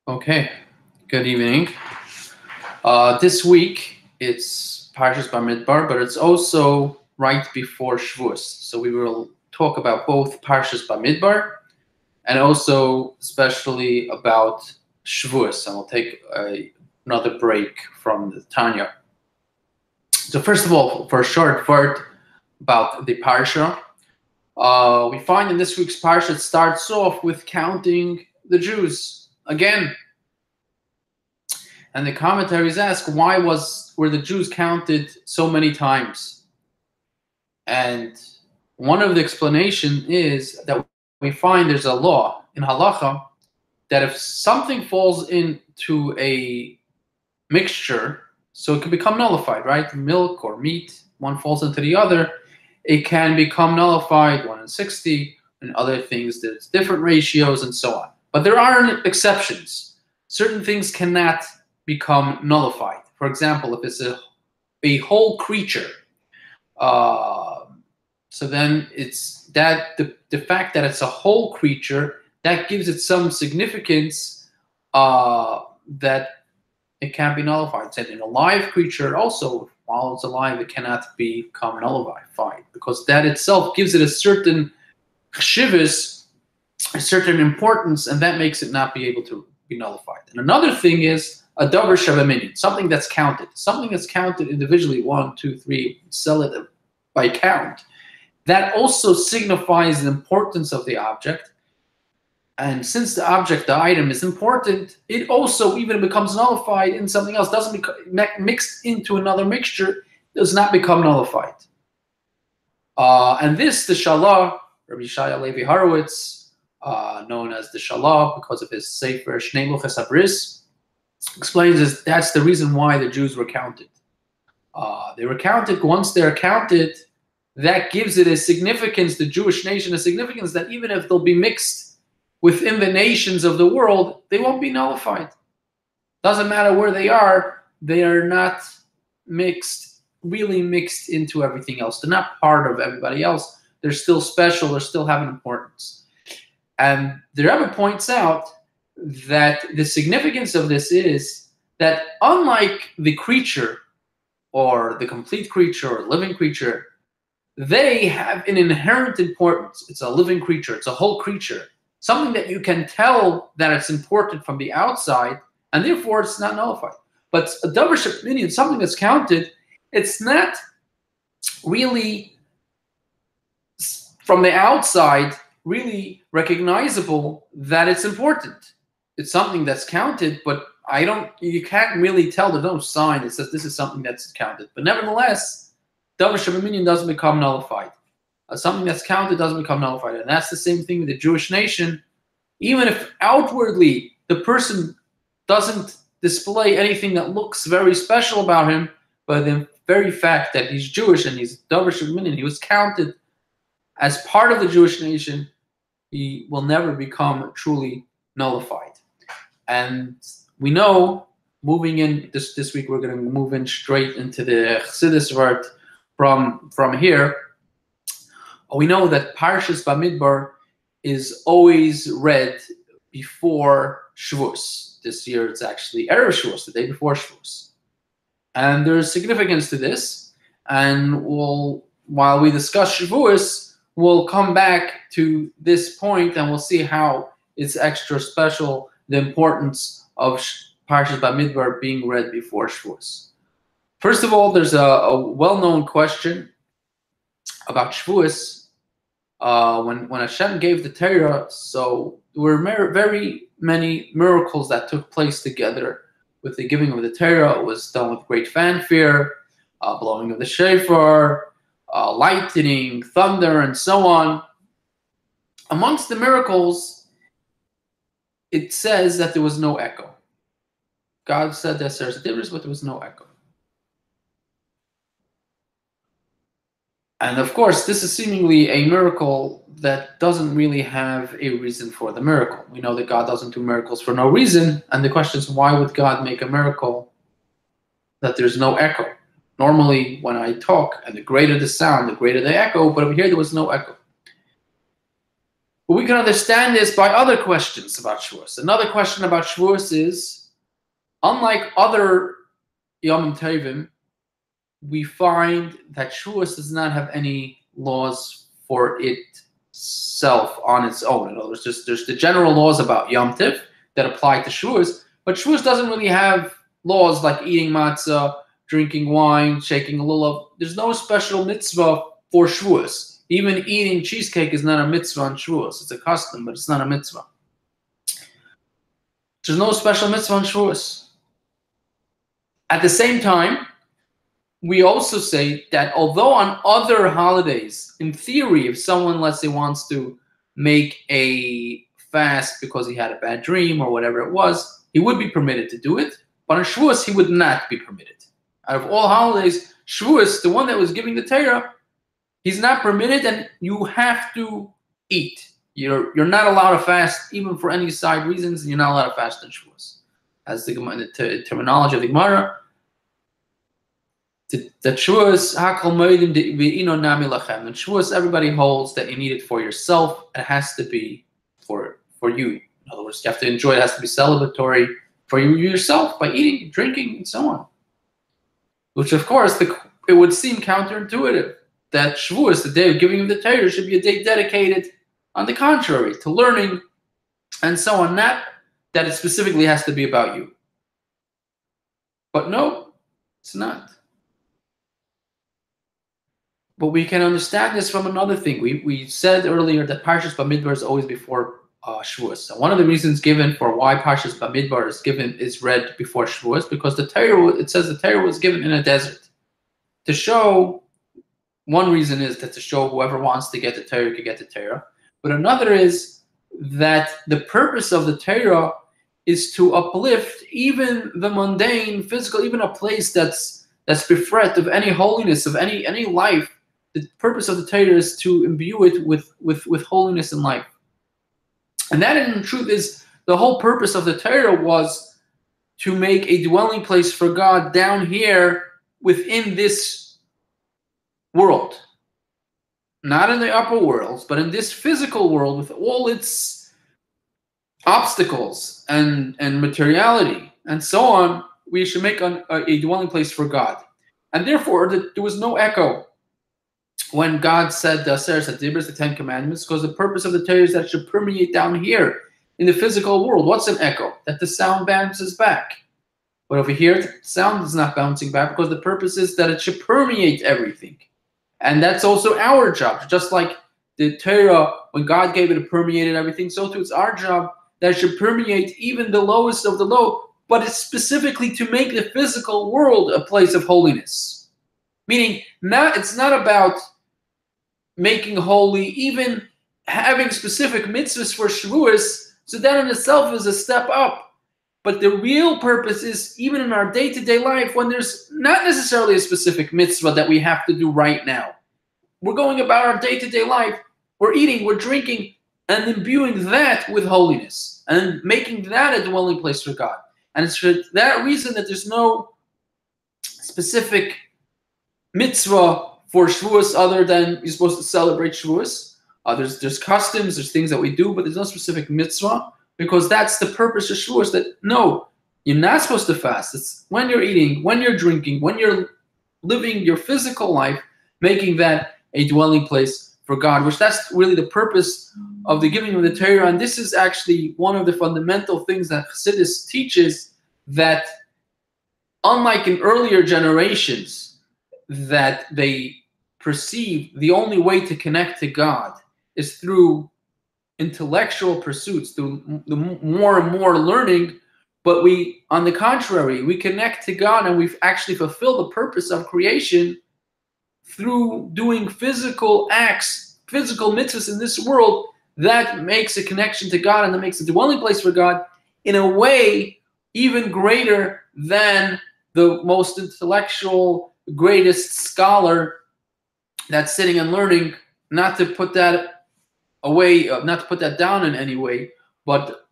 Okay, good evening. This week it's Parshas Bamidbar, but it's also right before Shavuos. So we will talk about both Parshas Bamidbar and also especially about Shavuos. And we'll take another break from the Tanya. So first of all, for a short word about the Parsha, we find in this week's Parsha it starts off with counting the Jews again. And the commentaries ask, why were the Jews counted so many times? And one of the explanations is that we find there's a law in halacha that if something falls into a mixture, so it can become nullified, right? Milk or meat, one falls into the other, it can become nullified, 1 in 60, and other things, there's different ratios and so on. But there are exceptions. Certain things cannot become nullified. For example, if it's a whole creature, so then it's that the fact that it's a whole creature, that gives it some significance that it can't be nullified. Said in a live creature also, while it's alive, it cannot become nullified, because that itself gives it a certain chivus, a certain importance, and that makes it not be able to be nullified. And another thing is a davar shavaminion, something that's counted. Something that's counted individually, 1, 2, 3, sell it by count. That also signifies the importance of the object. And since the object, the item, is important, it also even becomes nullified in something else. Doesn't become mixed into another mixture, does not become nullified. And this, the Shalah, Rabbi Shaya Levi Horowitz, known as the Shalah because of his Sefer Shnei Luchos HaBris, explains that's the reason why the Jews were counted. They were counted. Once they're counted, that gives it a significance, the Jewish nation, a significance that even if they'll be mixed within the nations of the world, they won't be nullified. Doesn't matter where they are not really mixed into everything else. They're not part of everybody else. They're still special. They're still having importance. And the Rebbe points out that the significance of this is that unlike the creature or the complete creature or living creature, they have an inherent importance. It's a living creature. It's a whole creature. Something that you can tell that it's important from the outside, and therefore it's not nullified. But a davar shavaminion, something that's counted, it's not really from the outside really recognizable that it's important. It's something that's counted, but you can't really tell. There's no sign that says this is something that's counted. But nevertheless, davar shavaminion doesn't become nullified. Something that's counted doesn't become nullified. And that's the same thing with the Jewish nation. Even if outwardly the person doesn't display anything that looks very special about him, but the very fact that he's Jewish and he's davar shavaminion, he was counted as part of the Jewish nation, he will never become truly nullified. And we know, moving in this week, we're going to move in straight into the Chassidus word from here. We know that Parshas Bamidbar is always read before Shavuos. This year it's actually Erev Shavuos, the day before Shavuos. And there's significance to this. And while we discuss Shavuos, we'll come back to this point and we'll see how it's extra special, the importance of Parshas Bamidbar being read before Shavuos. First of all, there's a well-known question about Shavuos. When Hashem gave the Torah, so there were very many miracles that took place together with the giving of the Torah. It was done with great fanfare, blowing of the shofar, lightning, thunder, and so on. Amongst the miracles, it says that there was no echo. God said that there's a difference, but there was no echo. And of course, this is seemingly a miracle that doesn't really have a reason for the miracle. We know that God doesn't do miracles for no reason. And the question is, why would God make a miracle that there's no echo? Normally, when I talk, and the greater the sound, the greater the echo. But over here, there was no echo. But we can understand this by other questions about Shavuos. Another question about Shavuos is, unlike other Yom Tovim, we find that Shavuos does not have any laws for itself on its own. In other words, there's the general laws about Yom Tov that apply to Shavuos, but Shavuos doesn't really have laws like eating matzah, drinking wine, shaking a lulav. There's no special mitzvah for Shavuos. Even eating cheesecake is not a mitzvah on Shavuos. It's a custom, but it's not a mitzvah. There's no special mitzvah on Shavuos. At the same time, we also say that although on other holidays, in theory, if someone, let's say, wants to make a fast because he had a bad dream or whatever it was, he would be permitted to do it. But on Shavuos, he would not be permitted. Out of all holidays, Shavuos, the one that was giving the Torah, he's not permitted, and you have to eat. You're not allowed to fast, even for any side reasons, and you're not allowed to fast on Shavuos. As the terminology of the Gemara, that Shavuos, hakol moedim ve'ino nami lachem. And Shavuos, everybody holds that you need it for yourself. It has to be for you. In other words, you have to enjoy it. It has to be celebratory for you yourself by eating, drinking, and so on. Which, of course, it would seem counterintuitive that Shavuos, the day of giving of the Torah, should be a day dedicated, on the contrary, to learning and so on. Not that it specifically has to be about you. But no, it's not. But we can understand this from another thing. We said earlier that Parshas Bamidbar is always before Shavuos. So one of the reasons given for why Parshas Bamidbar is read before Shavuos, because the Torah, it says the Torah was given in a desert. To show, one reason is that to show whoever wants to get the Torah can get the Torah. But another is that the purpose of the Torah is to uplift even the mundane, physical, even a place that's bereft of any holiness, of any life. The purpose of the Torah is to imbue it with holiness and life. And that, in truth, is the whole purpose of the Torah, was to make a dwelling place for God down here within this world. Not in the upper worlds, but in this physical world with all its obstacles and materiality and so on. We should make a dwelling place for God. And therefore, there was no echo when God said the Aseret HaDibros, the Ten Commandments, because the purpose of the Torah is that it should permeate down here in the physical world. What's an echo? That the sound bounces back. But over here, the sound is not bouncing back, because the purpose is that it should permeate everything. And that's also our job. Just like the Torah, when God gave it permeated everything, so too it's our job that it should permeate even the lowest of the low, but it's specifically to make the physical world a place of holiness. Meaning, it's not about making holy, even having specific mitzvahs for Shavuos, so that in itself is a step up. But the real purpose is, even in our day-to-day life, when there's not necessarily a specific mitzvah that we have to do right now. We're going about our day-to-day life, we're eating, we're drinking, and imbuing that with holiness, and making that a dwelling place for God. And it's for that reason that there's no specific mitzvah for Shavuos other than you're supposed to celebrate Shavuos. There's customs, there's things that we do, but there's no specific mitzvah, because that's the purpose of Shavuos, that no, you're not supposed to fast. It's when you're eating, when you're drinking, when you're living your physical life, making that a dwelling place for God, which that's really the purpose of the giving of the Torah. And this is actually one of the fundamental things that Chassidus teaches, that unlike in earlier generations, that they perceive the only way to connect to God is through intellectual pursuits, through the more and more learning. But we, on the contrary, we connect to God, and we've actually fulfilled the purpose of creation through doing physical acts, physical mitzvahs in this world. That makes a connection to God, and that makes a dwelling place for God in a way even greater than the most intellectual, greatest scholar that's sitting and learning. Not to put that away, not to put that down in any way, but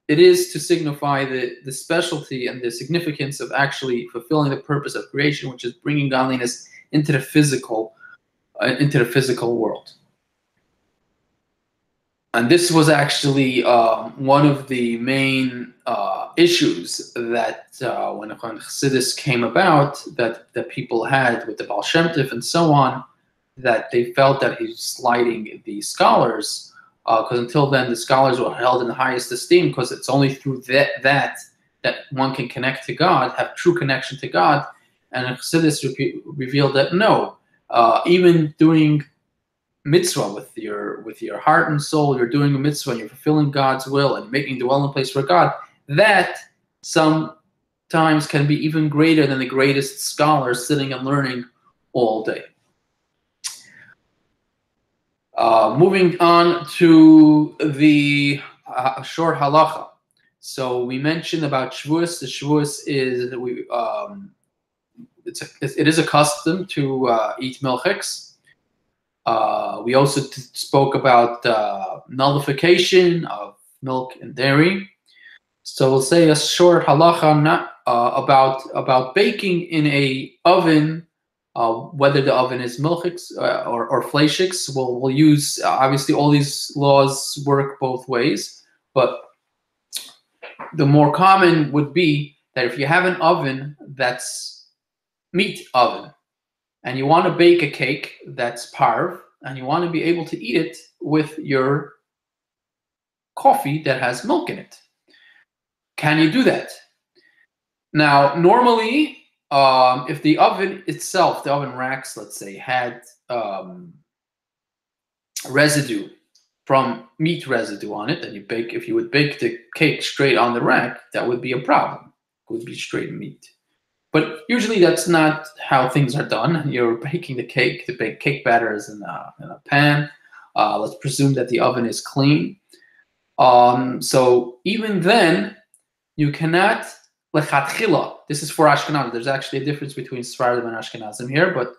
it is to signify the specialty and the significance of actually fulfilling the purpose of creation, which is bringing godliness into the physical world. And this was actually one of the main issues that when Chassidus came about, that people had with the Baal Shem Tov and so on, that they felt that he's slighting the scholars, because until then the scholars were held in the highest esteem, because it's only through that one can connect to God, have true connection to God. And Chassidus revealed that no, even doing mitzvah with your heart and soul, you're doing a mitzvah and you're fulfilling God's will and making the dwelling place for God, that sometimes can be even greater than the greatest scholars sitting and learning all day. Moving on to the short halacha. So we mentioned about Shavuos. The Shavuos is it is a custom to eat milchiks. We also spoke about nullification of milk and dairy. So we'll say a short halacha about baking in a oven, whether the oven is milchiks or fleishiks. We'll use, obviously all these laws work both ways, but the more common would be that if you have an oven that's meat oven, and you want to bake a cake that's parv, and you want to be able to eat it with your coffee that has milk in it. Can you do that? Now, normally, if the oven itself, the oven racks, let's say, had residue from meat residue on it, and if you would bake the cake straight on the rack, that would be a problem. It would be straight meat. But usually that's not how things are done. You're baking the cake. The baked cake batter is in a pan. Let's presume that the oven is clean. So even then, you cannot lechatchila. This is for Ashkenaz. There's actually a difference between Sephardim and Ashkenazim here, but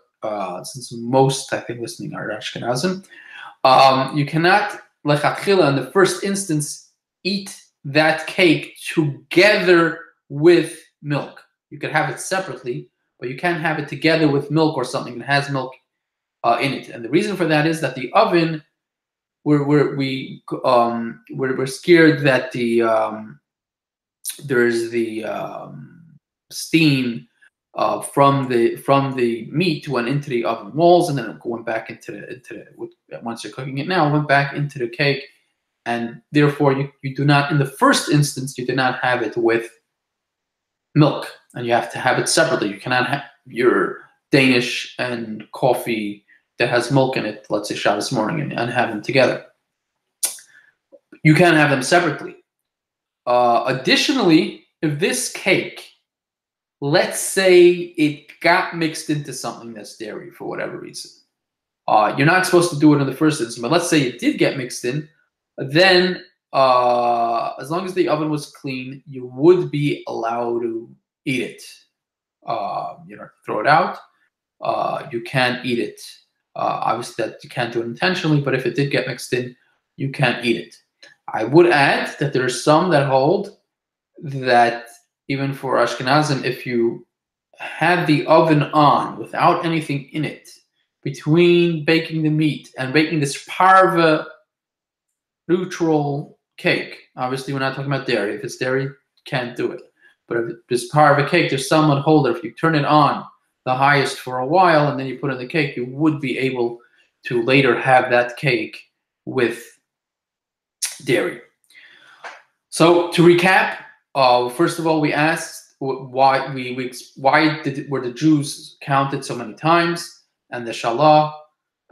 since most, I think, listening are Ashkenazim, you cannot lechatchila in the first instance eat that cake together with milk. You could have it separately, but you can't have it together with milk or something that has milk in it. And the reason for that is that the oven, we're scared that there's the steam from the meat went into the oven walls, and then it went back into once you're cooking it now, it went back into the cake, and therefore you do not, in the first instance, you do not have it with milk, and you have to have it separately. You cannot have your Danish and coffee that has milk in it, let's say Shabbos morning, and have them together. You can have them separately. Additionally, if this cake, let's say it got mixed into something that's dairy for whatever reason, you're not supposed to do it in the first instance, but let's say it did get mixed in, then as long as the oven was clean, you would be allowed to eat it. You know, throw it out. You can't eat it. Obviously, that you can't do it intentionally, but if it did get mixed in, you can't eat it. I would add that there are some that hold that even for Ashkenazim, if you had the oven on without anything in it, between baking the meat and baking this parva neutral cake, obviously we're not talking about dairy. If it's dairy, can't do it. But if it's parva cake, there's some that hold that if you turn it on the highest for a while and then you put in the cake, you would be able to later have that cake with dairy. So to recap, first of all, we asked why were the Jews counted so many times, and the Shalah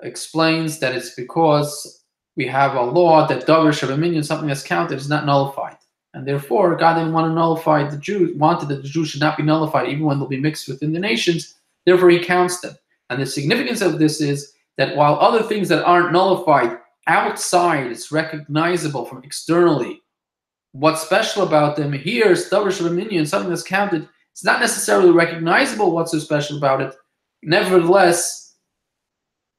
explains that it's because we have a law that davar shebeminyan, something that's counted, is not nullified, and therefore God didn't want to nullify the Jews, wanted that the Jews should not be nullified even when they'll be mixed within the nations. Therefore, He counts them, and the significance of this is that while other things that aren't nullified outside, it's recognizable from externally. What's special about them here is davar shebeminyan, something that's counted. It's not necessarily recognizable what's so special about it. Nevertheless,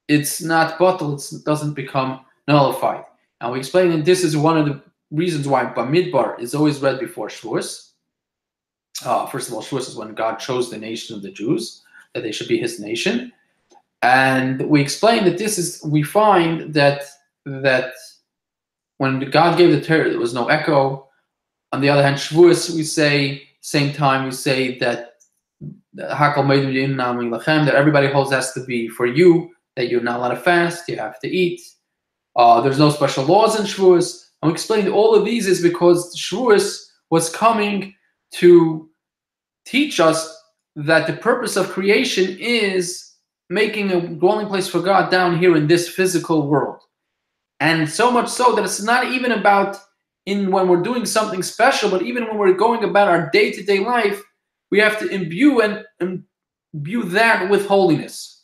it's not batal, it doesn't become nullified. And we explained that this is one of the reasons why Bamidbar is always read before Shavuos. First of all, Shavuos is when God chose the nation of the Jews, that they should be His nation. And we explained that this is, we find that when God gave the Torah, there was no echo. On the other hand, Shavuos, we say, same time, we say that that everybody holds has to be for you, that you're not allowed to fast, you have to eat. There's no special laws in Shavuos. I'm explaining all of these is because Shavuos was coming to teach us that the purpose of creation is making a dwelling place for God down here in this physical world. And so much so that it's not even about when we're doing something special, but even when we're going about our day-to-day life, we have to imbue that with holiness,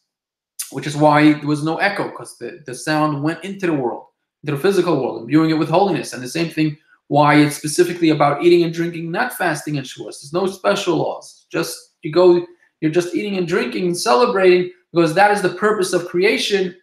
which is why there was no echo, because the sound went into the world, into the physical world, imbuing it with holiness. And the same thing, why it's specifically about eating and drinking, not fasting and Shavuos. There's no special laws. Just you're just eating and drinking and celebrating, because that is the purpose of creation,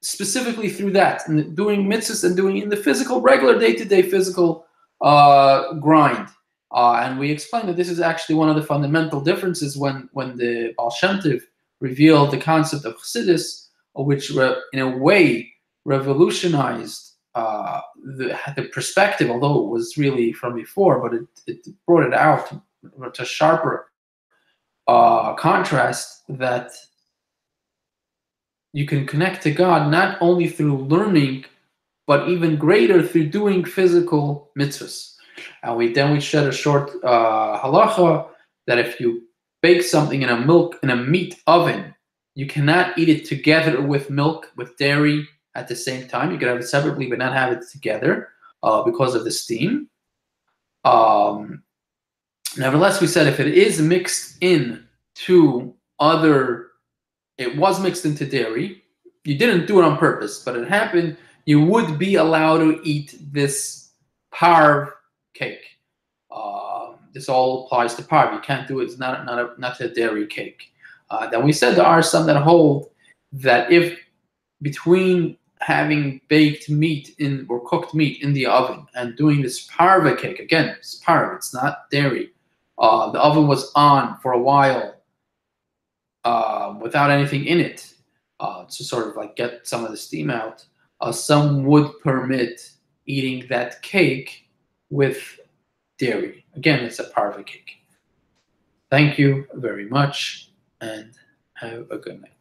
specifically through that, and doing mitzvahs and doing in the physical, regular day-to-day physical grind. And we explained that this is actually one of the fundamental differences when the Baal Shem Tov revealed the concept of Chassidus, which in a way revolutionized the perspective, although it was really from before, but it brought it out to sharper contrast, that you can connect to God not only through learning, but even greater through doing physical mitzvahs. And we shed a short halacha that if you bake something in a meat oven, you cannot eat it together with milk, with dairy at the same time. You can have it separately, but not have it together because of the steam. Nevertheless, we said if it is mixed in to it was mixed into dairy, you didn't do it on purpose, but it happened, you would be allowed to eat this parv cake. This all applies to parv. You can't do it. It's not a dairy cake. Then we said there are some that hold that if between having baked meat or cooked meat in the oven and doing this parva cake, again, it's parv, it's not dairy. The oven was on for a while without anything in it to sort of like get some of the steam out. Some would permit eating that cake with dairy. Again, it's a parva cake. Thank you very much, and have a good night.